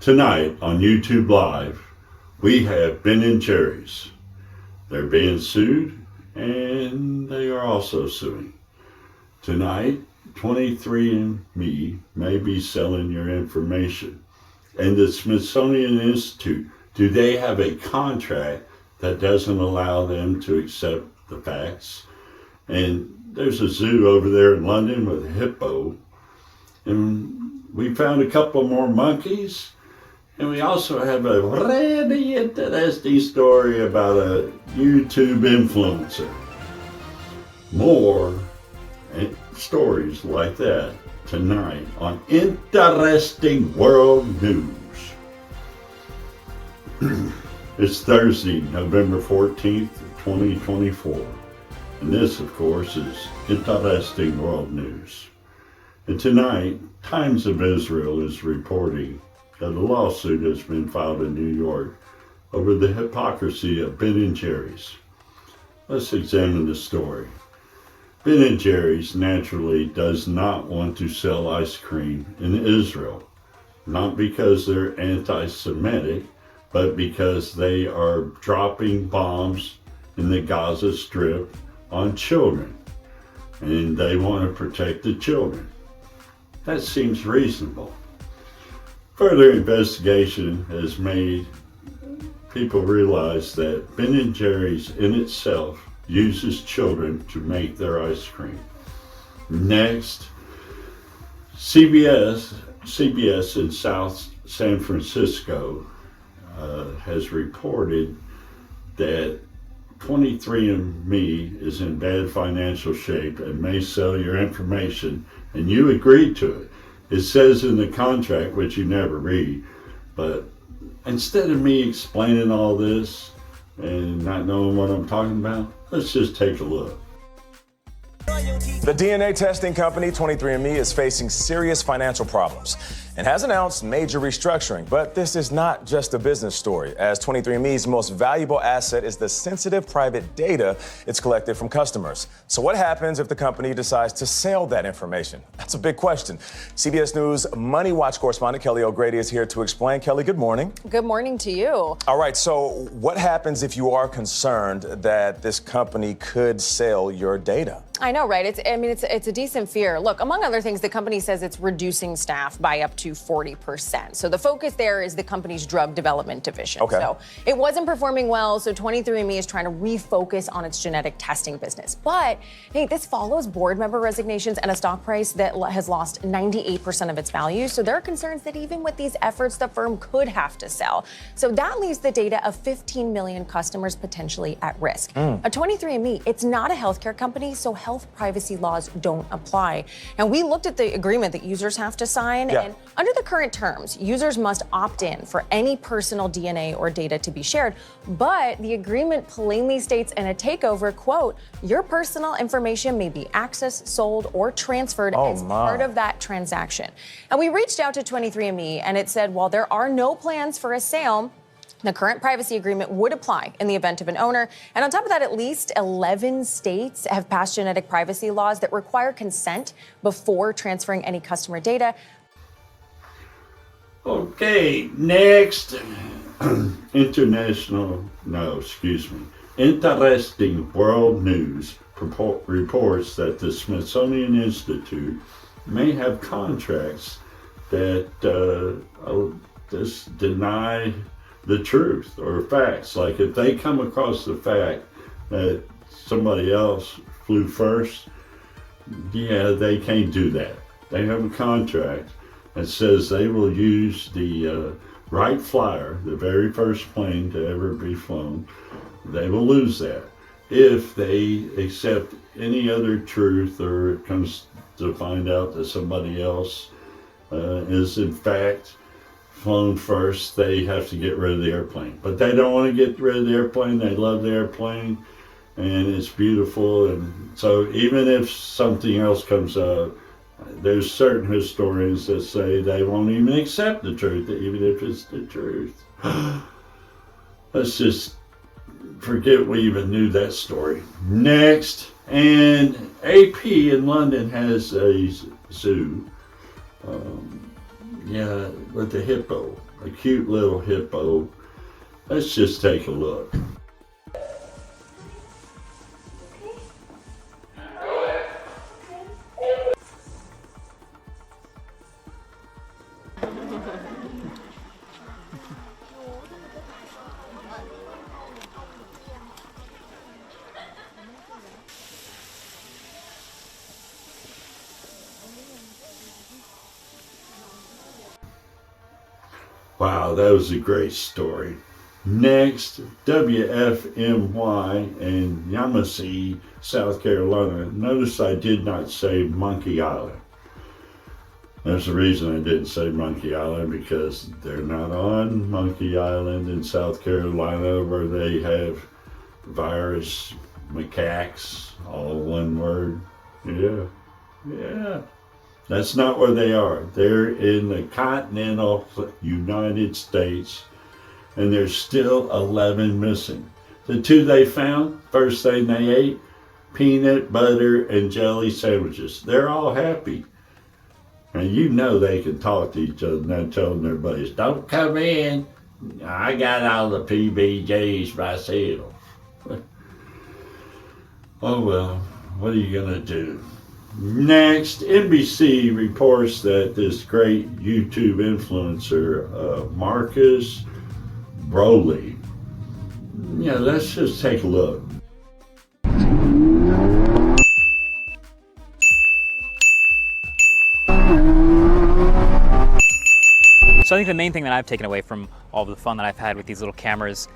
Tonight on YouTube Live, we have Ben and Jerry's. They're being sued and they are also suing. Tonight, 23andMe may be selling your information. And the Smithsonian Institute, do they have a contract that doesn't allow them to accept the facts? And there's a zoo over there in London with a hippo. And we found a couple more monkeys. And we also have a really interesting story about a YouTube influencer. More stories like that tonight on Interesting World News. It's Thursday, November 14th, 2024. And this, of course, is Interesting World News. And tonight, Times of Israel is reporting that a lawsuit has been filed in New York over the hypocrisy of Ben & Jerry's. Let's examine the story. Ben & Jerry's naturally does not want to sell ice cream in Israel, not because they're anti-Semitic, but because they are dropping bombs in the Gaza Strip on children, and they want to protect the children. That seems reasonable. Further investigation has made people realize that Ben & Jerry's in itself uses children to make their ice cream. Next, CBS in South San Francisco has reported that 23andMe is in bad financial shape and may sell your information, and you agreed to it. It says in the contract, which you never read, but instead of me explaining all this and not knowing what I'm talking about, let's just take a look. The DNA testing company 23andMe is facing serious financial problems and has announced major restructuring. But this is not just a business story, as 23andMe's most valuable asset is the sensitive private data it's collected from customers. So what happens if the company decides to sell that information? That's a big question. CBS News Money Watch correspondent Kelly O'Grady is here to explain. Kelly, good morning. Good morning to you. All right, so what happens if you are concerned that this company could sell your data? I know, right? It's a decent fear. Look, among other things, the company says it's reducing staff by up to 40%. So the focus there is the company's drug development division. Okay. So it wasn't performing well, so 23andMe is trying to refocus on its genetic testing business. But hey, this follows board member resignations and a stock price that has lost 98% of its value. So there are concerns that even with these efforts, the firm could have to sell. So that leaves the data of 15 million customers potentially at risk. A 23andMe, it's not a healthcare company, so health privacy laws don't apply. Now, we looked at the agreement that users have to sign, and under the current terms, users must opt in for any personal DNA or data to be shared. But the agreement plainly states in a takeover, quote, your personal information may be accessed, sold, or transferred as part of that transaction. And we reached out to 23andMe, and it said, while there are no plans for a sale, the current privacy agreement would apply in the event of an owner. And on top of that, at least 11 states have passed genetic privacy laws that require consent before transferring any customer data. Okay, next. Interesting World News reports that the Smithsonian Institute may have contracts that just deny the truth or facts. Like if they come across the fact that somebody else flew first, they can't do that. They have a contract that says they will use the Wright Flyer, the very first plane to ever be flown. They will lose that if they accept any other truth, or it comes to find out that somebody else is in fact flown first. They have to get rid of the airplane, but they don't want to get rid of the airplane. They love the airplane and it's beautiful. And so even if something else comes up, there's certain historians that say they won't even accept the truth, even if it's the truth. Let's just forget we even knew that story. Next, and AP in London has a zoo. Yeah, with the hippo, a cute little hippo. Let's just take a look. Wow, that was a great story. Next, WFMY in Yamasee, South Carolina. Notice I did not say Monkey Island. There's a reason I didn't say Monkey Island, because they're not on Monkey Island in South Carolina where they have virus macaques, all one word. Yeah. That's not where they are. They're in the continental United States, and there's still 11 missing. The 2 they found, first thing they ate, peanut butter and jelly sandwiches. They're all happy. And you know they can talk to each other, not telling their buddies, don't come in. I got all the PBJs myself. Oh well, what are you gonna do? Next, NBC reports that this great YouTube influencer, Marques Brownlee. Yeah, let's just take a look. So I think the main thing that I've taken away from all of the fun that I've had with these little cameras.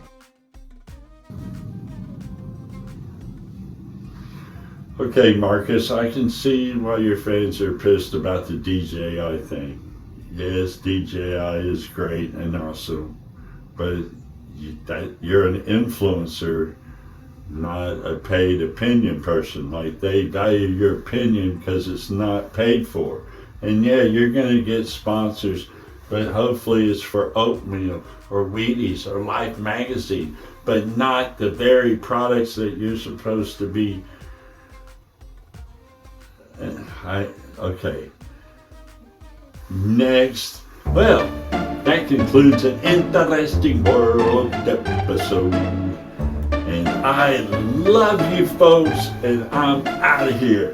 Okay, Marcus, I can see why your fans are pissed about the DJI thing. Yes, DJI is great and awesome, but you're an influencer, not a paid opinion person. Like, they value your opinion because it's not paid for. And yeah, you're going to get sponsors, but hopefully it's for oatmeal or Wheaties or Life magazine, but not the very products that you're supposed to be. Okay. Next. Well, that concludes an interesting world episode. And I love you folks, and I'm out of here.